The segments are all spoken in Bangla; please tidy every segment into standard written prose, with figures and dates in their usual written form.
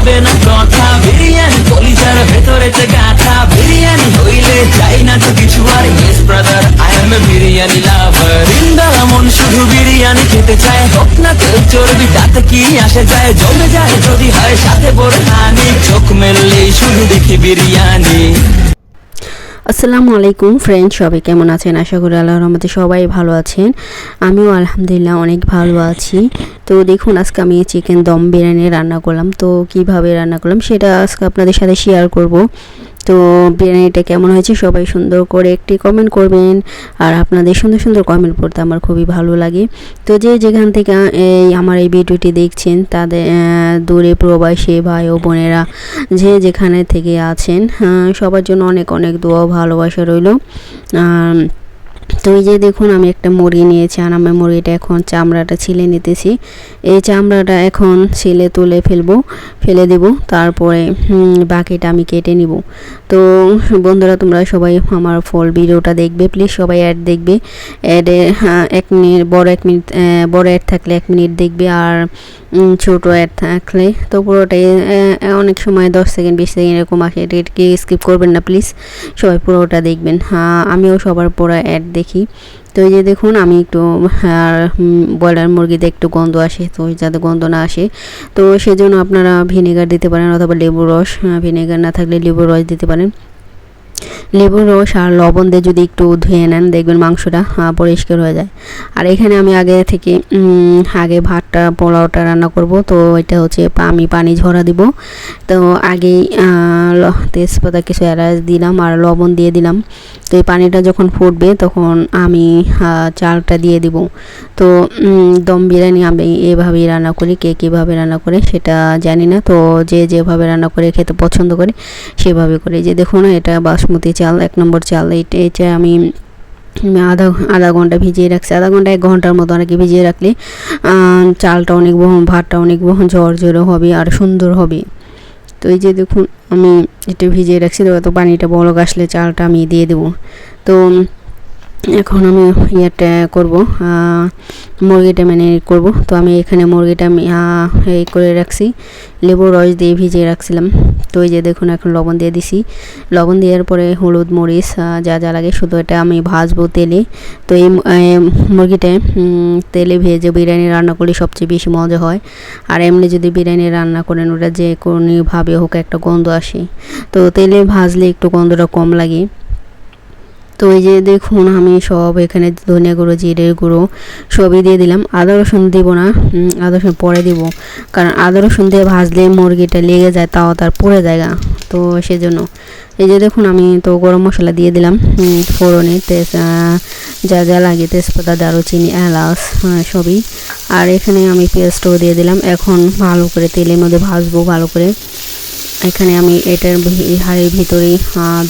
হবে না কথা। বিরিয়ানি কলিজার ভেতরেতে গাথা, বিরিয়ানি হইলে চাই না তো কিছু আর। Yes brother, I M A biryani লাভার। ইন্দালা মন শুধু বিরিয়ানি খেতে চায়, হোক না তেল চর্বি তাতে কি আসে যায়। জমে যায় যদি হয় সাথে বোরহানি, চোখ মেললেই শুধু দেখি বিরিয়ানি। আসসালামু আলাইকুম ফ্রেন্ড, সবাই কেমন আছেন? আশা করি আল্লাহর রহমতে সবাই ভালো আছেন। আমিও আলহামদুলিল্লাহ অনেক ভালো আছি। তো দেখুন, আজকে আমি চিকেন দম বিরিয়ানি রান্না করলাম। তো কিভাবে রান্না করলাম সেটা আজকে আপনাদের সাথে শেয়ার করব। তো বিরিয়ানিটা কেমন হয়েছে সবাই সুন্দর করে একটি কমেন্ট করবেন। আর আপনাদের সুন্দর সুন্দর কমেন্ট পড়তে আমার খুবই ভালো লাগে। তো যে যেখান থেকে আমার এই ভিডিওটি দেখছেন, তাদের দূরে প্রবাসী ভাই ও বোনেরা যে যেখানে থেকে আছেন, সবার জন্য অনেক অনেক দোয়া ভালোবাসা রইল। তো এই যে দেখুন, আমি একটা মুরগি নিয়েছি আর আমি মুরগিটা এখন চামড়াটা ছিলে নিতেছি। এই চামড়াটা এখন ছিলে তুলে ফেলে দেব, তারপরে বাকিটা আমি কেটে নিব। তো বন্ধুরা, তোমরা সবাই আমার ফুল ভিডিওটা দেখবে প্লিজ, সবাই অ্যাড দেখবে। অ্যাডে 1 মিনিট বড় অ্যাড থাকলে 1 মিনিট দেখবে, আর ছোটো অ্যাড থাকলে তো পুরোটাই অনেক সময় 10 সেকেন্ড 20 সেকেন্ড এরকম আসে। এটাকে স্কিপ করবেন না প্লিজ, সবাই পুরোটা দেখবেন। আমিও সবার পুরো অ্যাড দেখি। তো এই যে দেখুন, আমি একটু ব্রয়লার মুরগিতে একটু গন্ধ আসে, তো যাতে গন্ধ না আসে তো সেজন্য আপনারা ভিনেগার দিতে পারেন অথবা লেবুর রস। ভিনেগার না থাকলে লেবুর রস দিতে পারেন। লেবুর রস আর লবণ দিয়ে যদি একটু ধুয়ে নেন, দেখবেন মাংসটা পরিষ্কার হয়ে যায়। আর এখানে আমি আগে ভাতটা পোলাওটা রান্না করব। তো এটা হচ্ছে আমি পানি ঝরা দিব। তো আগেই তেজপাতা কিছু এলাচ দিলাম আর লবণ দিয়ে দিলাম। তো এই পানিটা যখন ফুটবে তখন আমি চালটা দিয়ে দিব। তো দম বিরিয়ানি আমি এভাবেই রান্না করি, কে কীভাবে রান্না করে সেটা জানি না। তো যে যেভাবে রান্না করে খেতে পছন্দ করে সেভাবে করে। যে দেখুন, এটা বাসমতি চাল, 1 নম্বর চাল। এটা আমি আধা ঘন্টা ভিজিয়ে রাখছি, আধা ঘন্টা 1 ঘন্টার মতো আর কি ভিজিয়ে রাখলে চালটা অনেক ভাতটা অনেক ঝরঝরে হবে আর সুন্দর হবে। তো এই যে দেখুন, আমি এটা ভিজিয়ে রাখছি। তো পানিটা বলক আসলে চালটা আমি দিয়ে দেবো। তো এখন আমি করব, মুরগিটা ম্যারিনেট করব। তো আমি এখানে মুরগিটা আমি এই করে রাখছি, লেবুর রস দিয়ে ভিজিয়ে রাখছিলাম। তো এই যে দেখুন, এখন লবণ দিয়ে দিছি। লবণ দেওয়ার পরে হলুদ মরিচ যা যা লাগে, শুধু এটা আমি ভাজবো তেলে। তো এই মুরগিটা তেলে ভেজে বিরিয়ানি রান্না করলে সবচেয়ে বেশি মজা হয়। আর এমনি যদি বিরিয়ানি রান্না করেন, ওটা যে কোনোভাবে হোক একটা গন্ধ আসে। তো তেলে ভাজলে একটু গন্ধটা কম লাগে। তো এই যে দেখুন, আমি সব এখানে ধনিয়া গুঁড়ো, জিরের গুঁড়ো সবই দিয়ে দিলাম। আদা রসুন দিব না, আদা রসুন পরে দিব, কারণ আদা রসুন দিয়ে ভাজলে মুরগিটা লেগে যায়, তাও তার পুড়ে যায়। তো সেজন্য এই যে দেখুন, আমি তো গরম মশলা দিয়ে দিলাম ফোড়নে, যা যা লাগে তেজপাতা, দারুচিনি, এলাচ সবই। আর এখানে আমি পেঁয়াজটাও দিয়ে দিলাম। এখন ভালো করে তেলের মধ্যে ভাজবো ভালো করে। এখানে আমি এটার হাঁড়ির ভিতরেই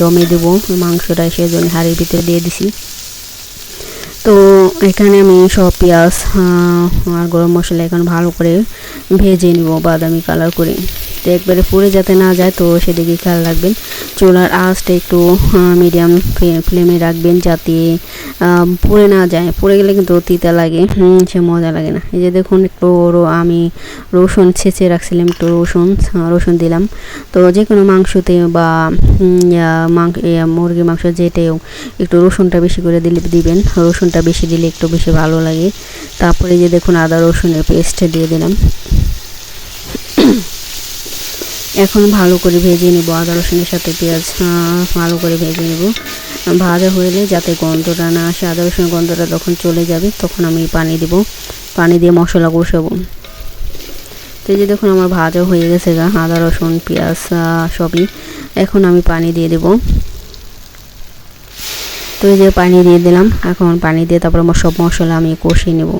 দমে দেবো মাংসটা, সেজন্য হাঁড়ির ভিতরে দিয়ে দিছি। তো এখানে আমি সব পেঁয়াজ আর গরম মশলা এখন ভালো করে ভেজে নিব বাদামি কালার করে। তো একবারে পুড়ে যাতে না যায়, তো সেদিকে খেয়াল রাখবেন। চুলার আঁচটা একটু মিডিয়াম ফ্লেমে রাখবেন, যাতে পুড়ে না যায়। পুড়ে গেলে কিন্তু তিতা লাগে, সে মজা লাগে না। এই যে দেখুন, একটু আমি রসুন ছেঁচে রাখছিলাম, একটু রসুন দিলাম। তো যে কোনো মাংসতে বা মুরগির মাংস যেটাও একটু রসুনটা বেশি করে দিবেন। রসুনটা বেশি দিলে একটু বেশি ভালো লাগে। তারপরে যে দেখুন, আদা রসুনের পেস্ট দিয়ে দিলাম। এখন ভালো করে ভেজে নেব, আদা রসুনের সাথে পেঁয়াজ ভালো করে ভেজে নেব। ভাজা হলে যাতে গন্ধটা না আসে, আদা রসুনের গন্ধটা যখন চলে যাবে তখন আমি পানি দেব, পানি দিয়ে মশলা কষাবো। তো এই যে দেখুন, আমার ভাজা হয়ে গেছে আদা রসুন পেঁয়াজ সবই। এখন আমি পানি দিয়ে দেব। তো এই যে পানি দিয়ে দিলাম। এখন পানি দিয়ে তারপর সব মশলা আমি কষিয়ে নেব।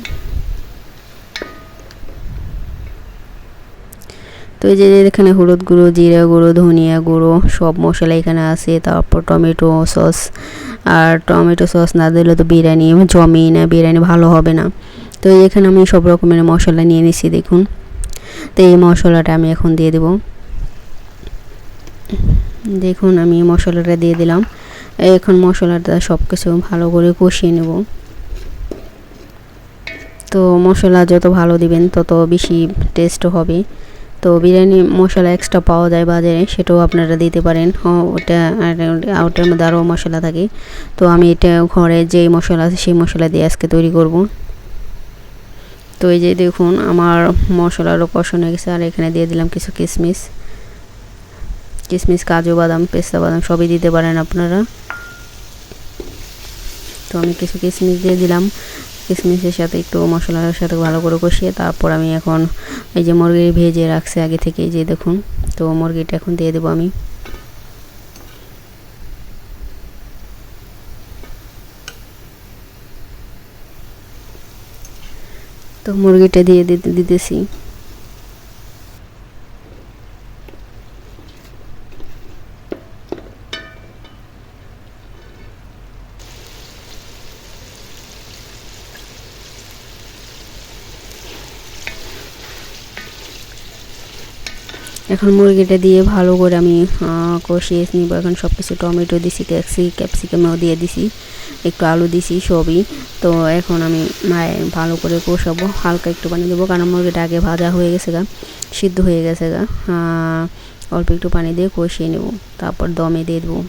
তো এই যে এখানে হলুদ গুঁড়ো, জিরা গুঁড়ো, ধনিয়া গুঁড়ো সব মশলা এখানে আছে। তারপর টমেটো সস, আর টমেটো সস না দিলে তো বিরিয়ানি জমে না, বিরিয়ানি ভালো হবে না। তো এখানে আমি সব রকমের মশলা নিয়ে নিছি দেখুন। তো এই মশলাটা আমি এখন দিয়ে দেব। দেখুন, আমি মশলাটা দিয়ে দিলাম। এখন মশলাটা সব কিছু ভালো করে কষিয়ে নেব। তো মশলা যত ভালো দিবেন তত বেশি টেস্ট হবে। তো বিরিয়ানি মশলা এক্সট্রা পাওয়া যায় বাজারে, সেটাও আপনারা দিতে পারেন। ওটা ওটার মধ্যে আরও মশলা থাকে। তো আমি এটা ঘরে যেই মশলা আছে সেই মশলা দিয়ে আজকে তৈরি করব। তো এই যে দেখুন আমার মশলারও কষানো হয়ে গেছে। আর এখানে দিয়ে দিলাম কিছু কিশমিশ, কাজু বাদাম, পেস্তা বাদাম সবই দিতে পারেন আপনারা। তো আমি কিছু কিশমিশ দিয়ে দিলাম। কিশমিশের সাথে একটু মশলার সাথে ভালো করে কষিয়ে তারপর আমি এখন এই যে মুরগি ভেজে রাখছে আগে থেকে, এই যে দেখুন। তো মুরগিটা এখন দিয়ে দেবো আমি। তো মুরগিটা দিয়ে দিতেছি। এখন মুরগিটা দিয়ে ভালো করে আমি কষিয়ে নিব। এখন সব কিছু টমেটো দিছি, ক্যাপসিকামও দিয়ে দিছি, একটু আলু দিছি সবই। তো এখন আমি ভালো করে কষাবো, হালকা একটু পানি দেবো কারণ মুরগিটা আগে ভাজা হয়ে গেছে গা, সিদ্ধ হয়ে গেছে গা। অল্প একটু পানি দিয়ে কষিয়ে নেব, তারপর দমে দিয়ে দেবো।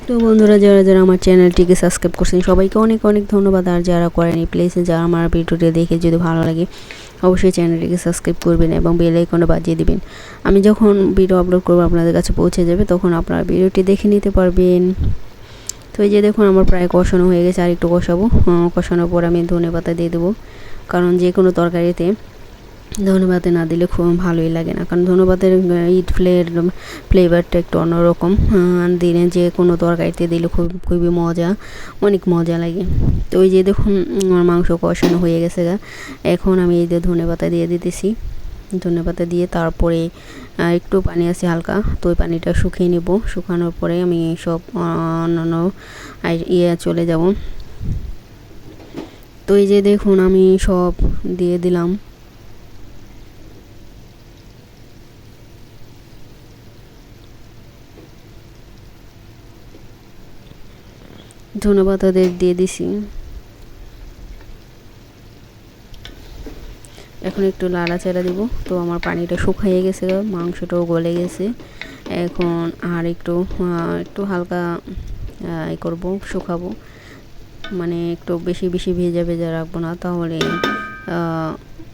তো বন্ধুরা, যারা যারা আমার চ্যানেলটিকে সাবস্ক্রাইব করছেন সবাইকে অনেক অনেক ধন্যবাদ। আর যারা করেনি প্লিজ, যারা আমার ভিডিওটি দেখে যদি ভালো লাগে অবশ্যই চ্যানেলটিকে সাবস্ক্রাইব করবেন এবং বেল আইকনে বাজিয়ে দিবেন। আমি যখন ভিডিও আপলোড করবো আপনাদের কাছে পৌঁছে যাবে, তখন আপনারা ভিডিওটি দেখে নিতে পারবেন। তো এই যে দেখুন আমার প্রায় কষানো হয়ে গেছে, আর একটু কষাবো। কষানোর পর আমি ধনেপাতা দিয়ে দেবো, কারণ যে কোনো তরকারিতে ধনেপাতা না দিলে খুব ভালোই লাগে না, কারণ ধনেপাতার ফ্লেভারটা একটু অন্যরকম। দিনে যে কোনো তরকারিতে দিলে খুবই অনেক মজা লাগে। তো ওই যে দেখুন আমার মাংস কষানো হয়ে গেছে গা। এখন আমি এই যে ধনেপাতা দিয়ে দিতেছি। ধনেপাতা দিয়ে তারপরে একটু পানি আছে হালকা, তো ওই পানিটা শুকিয়ে নেব। শুকানোর পরে আমি সব অন্যান্য চলে যাব। তো এই যে দেখুন আমি সব দিয়ে দিলাম। ধন্যবাদ দিয়ে দিছি। এখন একটু নাড়াচাড়া দিব। তো আমার পানিটা শুকিয়ে গেছে, মাংসটাও গলে গেছে। এখন আর একটু হালকা করবো, শুকাবো, মানে একটু বেশি বেশি ভেজা রাখবো না, তাহলে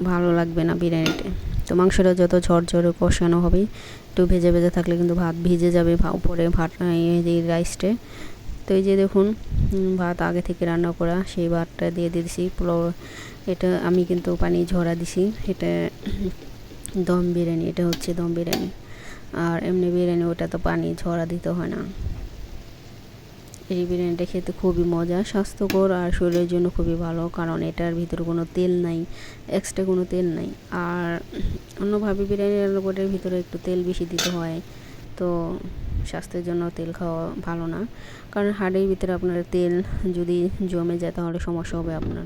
ভালো লাগবে না বিরিয়ানিতে। তো মাংসটা যত ঝরঝরে কষানো হবে, একটু ভেজা থাকলে কিন্তু ভাত ভিজে যাবে উপরে, এই রাইসটা। তো এই যে দেখুন ভাত আগে থেকে রান্না করা, সেই ভাতটা দিয়ে দিয়েছি। পোলাও এটা আমি কিন্তু পানি ঝরা দিছি। এটা দম বিরিয়ানি, এটা হচ্ছে দম বিরিয়ানি। আর এমনি বিরিয়ানি ওটা তো পানি ঝরা দিতে হয় না। এই বিরিয়ানিটা খেতে খুবই মজা, স্বাস্থ্যকর আর শরীরের জন্য খুবই ভালো, কারণ এটার ভিতরে কোনো তেল নাই, এক্সট্রা কোনো তেল নাই। আর অন্যভাবে বিরিয়ানি রান্না করে ভিতরে একটু তেল বেশি দিতে হয়, তো স্বাস্থ্যের জন্য তেল খাওয়া ভালো না, কারণ হাড়ের ভিতরে আপনার তেল যদি জমে যায় তাহলে সমস্যা হবে আপনার।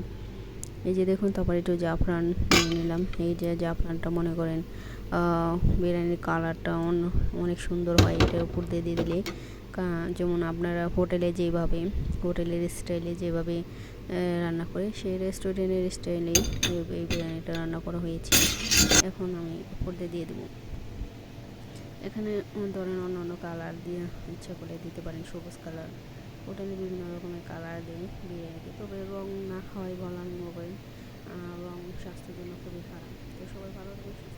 এই যে দেখুন তারপর একটু জাফরান নিয়ে নিলাম। এই যে জাফরানটা মনে করেন বিরিয়ানির কালারটা অনেক সুন্দর হয় এটার উপর দিয়ে দিলে। যেমন আপনারা হোটেলের স্টাইলে যেভাবে রান্না করে, সেই রেস্টুরেন্টের স্টাইলেই এই বিরিয়ানিটা রান্না করা হয়েছে। এখন আমি উপর দিয়ে দেবো। এখানে ধরেন অন্য কালার দিয়ে ইচ্ছা করে দিতে পারেন, সবুজ কালার, হোটেলে বিভিন্ন রকমের কালার দেয় বিরিয়ানিতে। তবে রং না খাওয়াই ভালো আমি মনে করি, রং স্বাস্থ্যের জন্য খুবই খারাপ। তো সবাই ভালো থাকবেন।